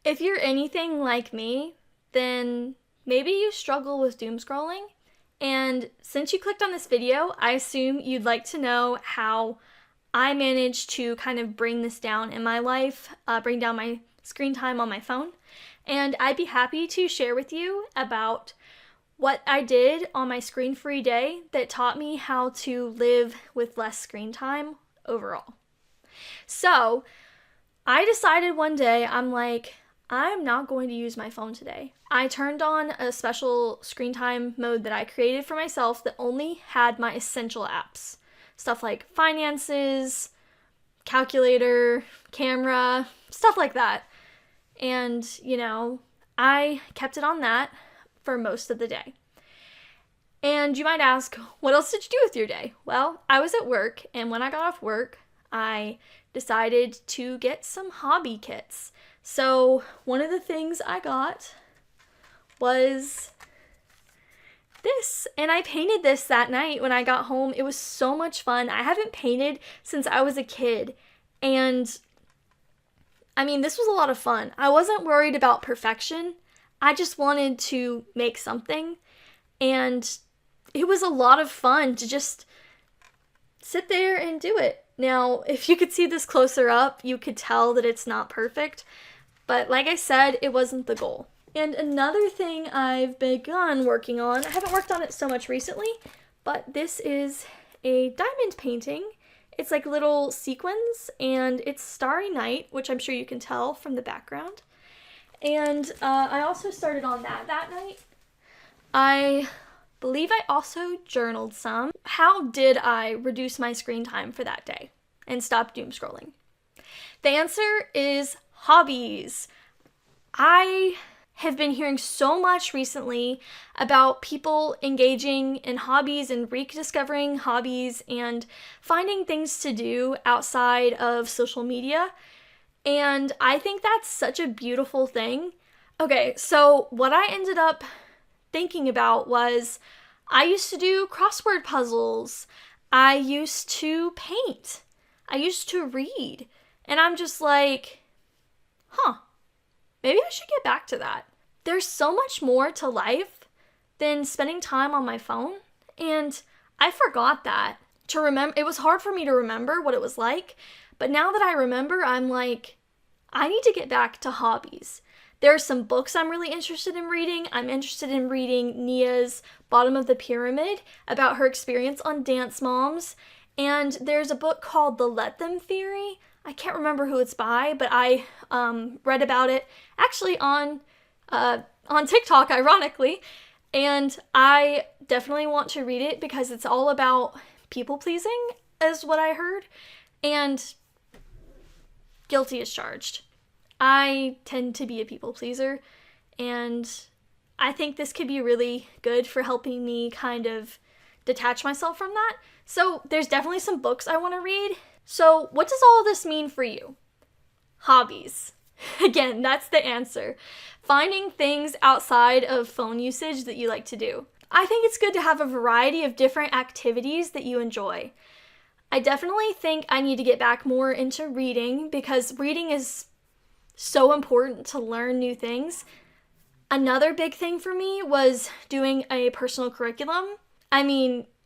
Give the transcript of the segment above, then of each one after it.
If you're anything like me, then maybe you struggle with doom scrolling. And since you clicked on this video, I assume you'd like to know how I managed to kind of bring this down in my life, bring down my screen time on my phone. And I'd be happy to share with you about what I did on my screen-free day that taught me how to live with less screen time overall. So, I decided one day, I'm like, I'm not going to use my phone today. I turned on a special screen time mode that I created for myself that only had my essential apps. Stuff like finances, calculator, camera, stuff like that. And, I kept it on that for most of the day. And you might ask, what else did you do with your day? Well, I was at work, and when I got off work, I decided to get some hobby kits. So one of the things I got was this, and I painted this that night when I got home. It was so much fun. I haven't painted since I was a kid, and this was a lot of fun. I wasn't worried about perfection. I just wanted to make something, and it was a lot of fun to just sit there and do it. Now, if you could see this closer up, you could tell that it's not perfect, but like I said, it wasn't the goal. And another thing I've begun working on, I haven't worked on it so much recently, but this is a diamond painting. It's like little sequins, and it's Starry Night, which I'm sure you can tell from the background. And I also started on that night. I believe I also journaled some. How did I reduce my screen time for that day and stop doom scrolling? The answer is hobbies. I have been hearing so much recently about people engaging in hobbies and rediscovering hobbies and finding things to do outside of social media. And I think that's such a beautiful thing. Okay, so what I ended up thinking about was I used to do crossword puzzles. I used to paint. I used to read. And I'm just like, maybe I should get back to that. There's so much more to life than spending time on my phone. And I forgot that. It was hard for me to remember what it was like. But now that I remember, I'm like, I need to get back to hobbies. There are some books I'm really interested in reading. I'm interested in reading Nia's Bottom of the Pyramid about her experience on Dance Moms. And there's a book called The Let Them Theory. I can't remember who it's by, but I read about it actually on TikTok, ironically. And I definitely want to read it because it's all about people pleasing, is what I heard. And guilty as charged. I tend to be a people pleaser, and I think this could be really good for helping me kind of detach myself from that. So there's definitely some books I want to read. So what does all of this mean for you? Hobbies. Again, that's the answer. Finding things outside of phone usage that you like to do. I think it's good to have a variety of different activities that you enjoy. I definitely think I need to get back more into reading because reading is so important to learn new things. Another big thing for me was doing a personal curriculum.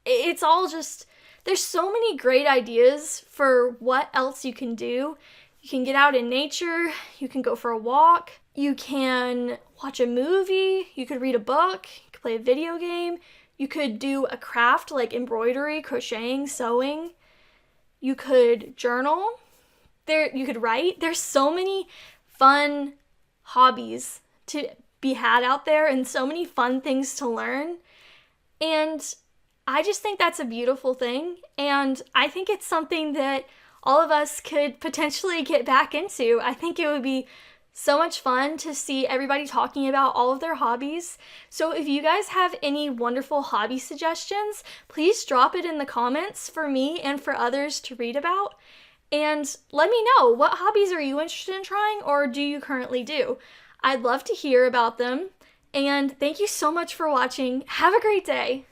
It's all just, there's so many great ideas for what else you can do. You can get out in nature, you can go for a walk, you can watch a movie, you could read a book, you could play a video game, you could do a craft like embroidery, crocheting, sewing, you could journal, you could write. There's so many fun hobbies to be had out there and so many fun things to learn. And I just think that's a beautiful thing. And I think it's something that all of us could potentially get back into. I think it would be so much fun to see everybody talking about all of their hobbies. So if you guys have any wonderful hobby suggestions, please drop it in the comments for me and for others to read about. And let me know, what hobbies are you interested in trying or do you currently do? I'd love to hear about them. And thank you so much for watching. Have a great day.